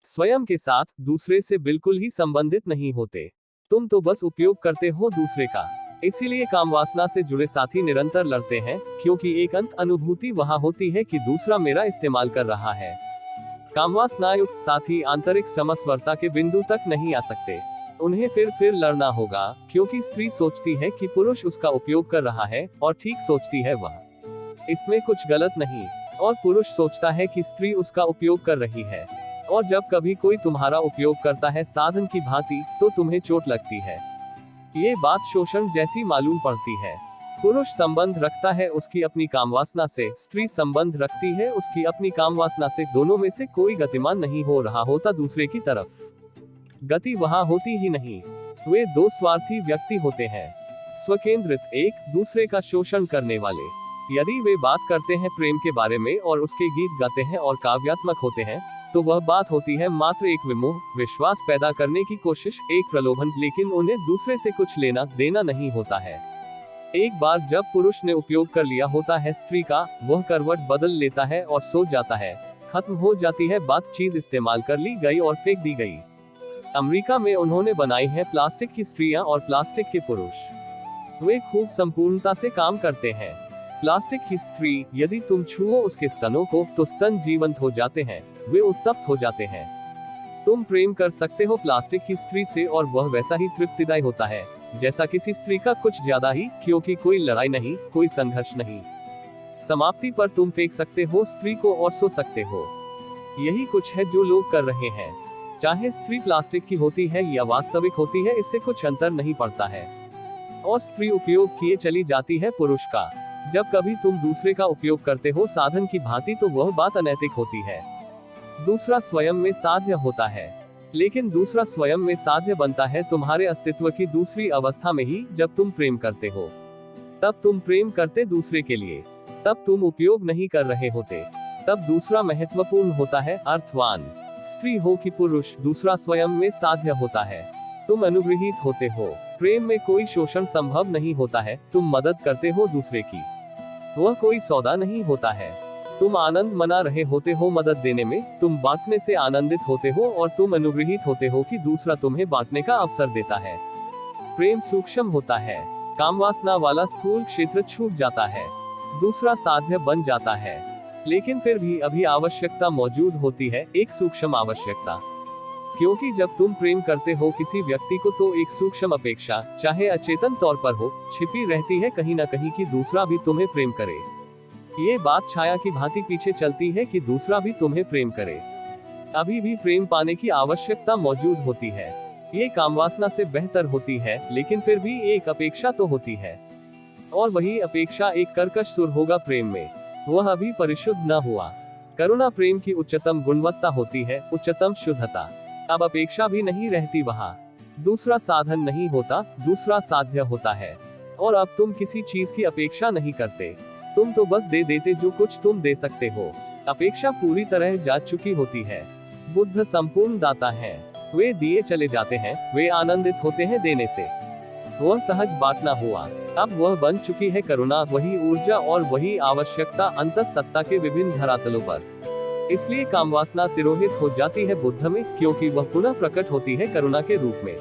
स्वयं के साथ दूसरे से बिल्कुल ही संबंधित नहीं होते। तुम तो बस उपयोग करते हो दूसरे का। इसीलिए कामवासना से जुड़े साथी निरंतर लड़ते हैं, क्योंकि एक अंत अनुभूति वहां होती है कि दूसरा मेरा इस्तेमाल कर रहा है। कामवासना युक्त साथी आंतरिक समस्वरता के बिंदु तक नहीं आ सकते। उन्हें फिर लड़ना होगा, क्योंकि स्त्री सोचती है कि पुरुष उसका उपयोग कर रहा है, और ठीक सोचती है वह। इसमें कुछ गलत नहीं। और पुरुष सोचता है कि स्त्री उसका उपयोग कर रही है। और जब कभी कोई तुम्हारा उपयोग करता है साधन की भांति, तो तुम्हें चोट लगती है। ये बात शोषण जैसी मालूम पड़ती है। पुरुष संबंध रखता है उसकी अपनी कामवासना से, स्त्री संबंध रखती है उसकी अपनी कामवासना से। दोनों में से कोई गतिमान नहीं हो रहा होता दूसरे की तरफ। गति वहां होती ही नहीं। वे दो स्वार्थी व्यक्ति होते हैं, स्वकेंद्रित, एक दूसरे का शोषण करने वाले। यदि वे बात करते हैं प्रेम के बारे में और उसके गीत गाते हैं और काव्यात्मक होते हैं, तो वह बात होती है मात्र एक विमोह, विश्वास पैदा करने की कोशिश, एक प्रलोभन, लेकिन उन्हें दूसरे से कुछ लेना देना नहीं होता है। एक बार जब पुरुष ने उपयोग कर लिया होता है स्त्री का, वह करवट बदल लेता है और सो जाता है। खत्म हो जाती है बात, चीज इस्तेमाल कर ली गई और फेंक दी गई। अमेरिका में उन्होंने बनाई है प्लास्टिक की स्त्रियां और प्लास्टिक के पुरुष। वे खूब संपूर्णता से काम करते हैं। प्लास्टिक की स्त्री, यदि तुम छुओ उसके स्तनों को, तो स्तन जीवंत हो जाते हैं, वे उत्तप्त हो जाते हैं। तुम प्रेम कर सकते हो प्लास्टिक की स्त्री से, और वह वैसा ही तृप्तिदायी होता है जैसा किसी स्त्री का, कुछ ज्यादा ही, क्योंकि कोई लड़ाई नहीं, कोई संघर्ष नहीं। समाप्ति पर तुम फेंक सकते हो स्त्री को और सो सकते हो। यही कुछ है जो लोग कर रहे हैं। चाहे स्त्री प्लास्टिक की होती है या वास्तविक होती है, इससे कुछ अंतर नहीं पड़ता है। और स्त्री उपयोग किए चली जाती है पुरुष का। जब कभी तुम दूसरे का उपयोग करते हो साधन की भांति, तो वह बात अनैतिक होती है। दूसरा स्वयं में साध्य होता है, लेकिन दूसरा स्वयं में साध्य बनता है तुम्हारे अस्तित्व की दूसरी अवस्था में ही, जब तुम प्रेम करते हो। तब तुम प्रेम करते दूसरे के लिए, तब तुम उपयोग नहीं कर रहे होते। तब दूसरा महत्वपूर्ण होता है, अर्थवान। स्त्री हो कि पुरुष, दूसरा स्वयं में साध्य होता है। तुम अनुग्रहित होते हो। प्रेम में कोई शोषण संभव नहीं होता है, तुम मदद करते हो दूसरे की। वह कोई सौदा नहीं होता है। तुम आनंद मना रहे होते हो मदद देने में, तुम बांटने से आनंदित होते हो, और तुम अनुग्रहित होते हो कि दूसरा तुम्हें बांटने का अवसर देता है। प्रेम सूक्ष्म होता है। कामवासना वाला स्थूल क्षेत्र छूट जाता है, दूसरा साध्य बन जाता है। लेकिन फिर भी अभी आवश्यकता मौजूद होती है, एक सूक्ष्म आवश्यकता। क्योंकि जब तुम प्रेम करते हो किसी व्यक्ति को, तो एक सूक्ष्म अपेक्षा, चाहे अचेतन तौर पर हो, छिपी रहती है कहीं न कहीं कि दूसरा भी तुम्हें प्रेम करे। ये बात छाया की भांति पीछे चलती है कि दूसरा भी तुम्हें प्रेम करे। अभी भी प्रेम पाने की आवश्यकता मौजूद होती है। ये कामवासना से बेहतर होती है, लेकिन फिर भी एक अपेक्षा तो होती है। और वही अपेक्षा एक कर्कश सुर होगा प्रेम में, वह अभी परिशुद्ध न हुआ। करुणा प्रेम की उच्चतम गुणवत्ता होती है, उच्चतम शुद्धता। अब अपेक्षा भी नहीं रहती वहाँ। दूसरा साधन नहीं होता, दूसरा साध्य होता है। और अब तुम किसी चीज की अपेक्षा नहीं करते, तुम तो बस दे देते जो कुछ तुम दे सकते हो। अपेक्षा पूरी तरह जा चुकी होती है। बुद्ध संपूर्ण दाता है, वे दिए चले जाते हैं, वे आनंदित होते हैं देने से। वह सहज बांटना हुआ। अब वह बन चुकी है करुणा, वही ऊर्जा और वही आवश्यकता अंतःसत्ता के विभिन्न धरातलों पर। इसलिए कामवासना तिरोहित हो जाती है बुद्ध में, क्योंकि वह पुनः प्रकट होती है करुणा के रूप में।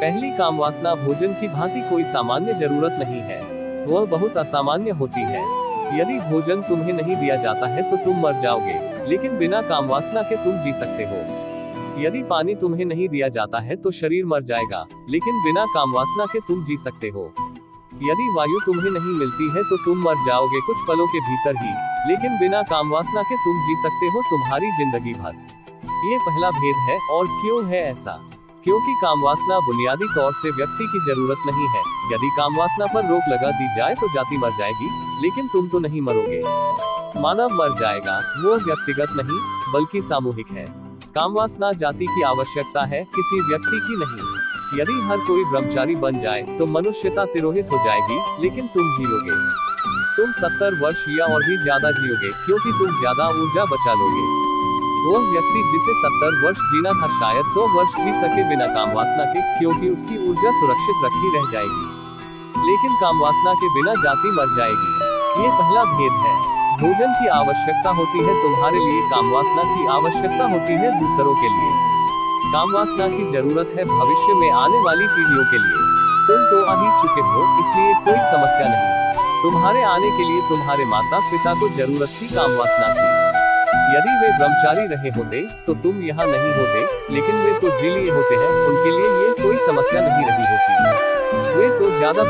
पहली कामवासना भोजन की भांति कोई सामान्य जरूरत नहीं है, वह बहुत असामान्य होती है। यदि भोजन तुम्हें नहीं दिया जाता है तो तुम मर जाओगे, लेकिन बिना कामवासना के तुम जी सकते हो। यदि पानी तुम्हें नहीं दिया जाता है तो शरीर मर जाएगा, लेकिन बिना कामवासना के तुम जी सकते हो। यदि वायु तुम्हें नहीं मिलती है तो तुम मर जाओगे कुछ पलों के भीतर ही, लेकिन बिना कामवासना के तुम जी सकते हो तुम्हारी जिंदगी भर। ये पहला भेद है। और क्यों है ऐसा? क्योंकि कामवासना बुनियादी तौर से व्यक्ति की जरूरत नहीं है। यदि कामवासना पर रोक लगा दी जाए तो जाति मर जाएगी, लेकिन तुम तो नहीं मरोगे। मानव मर जाएगा, वो व्यक्तिगत नहीं बल्कि सामूहिक है। कामवासना जाति की आवश्यकता है, किसी व्यक्ति की नहीं। यदि हर कोई ब्रह्मचारी बन जाए तो मनुष्यता तिरोहित हो जाएगी, लेकिन तुम जियोगे। तुम 70 वर्ष या और भी ज्यादा जियोगे, क्योंकि तुम ज्यादा ऊर्जा बचा लोगे। वो व्यक्ति जिसे 70 वर्ष जीना था शायद 100 वर्ष जी सके बिना कामवासना के, क्योंकि उसकी ऊर्जा सुरक्षित रखी रह जाएगी। लेकिन कामवासना के बिना जाति मर जाएगी। ये पहला भेद है। भोजन की आवश्यकता होती है तुम्हारे लिए, कामवासना की आवश्यकता होती है दूसरों के लिए। कामवासना की जरूरत है भविष्य में आने वाली पीढ़ियों के लिए। तुम तो आ ही चुके हो, इसलिए कोई समस्या नहीं। तुम्हारे आने के लिए तुम्हारे माता पिता को जरूरत थी कामवासना की। यदि वे ब्रह्मचारी रहे होते तो तुम यहाँ नहीं होते, लेकिन वे तो जी लिए होते हैं, उनके लिए ये कोई समस्या नहीं रही होती। वे तो ज्यादा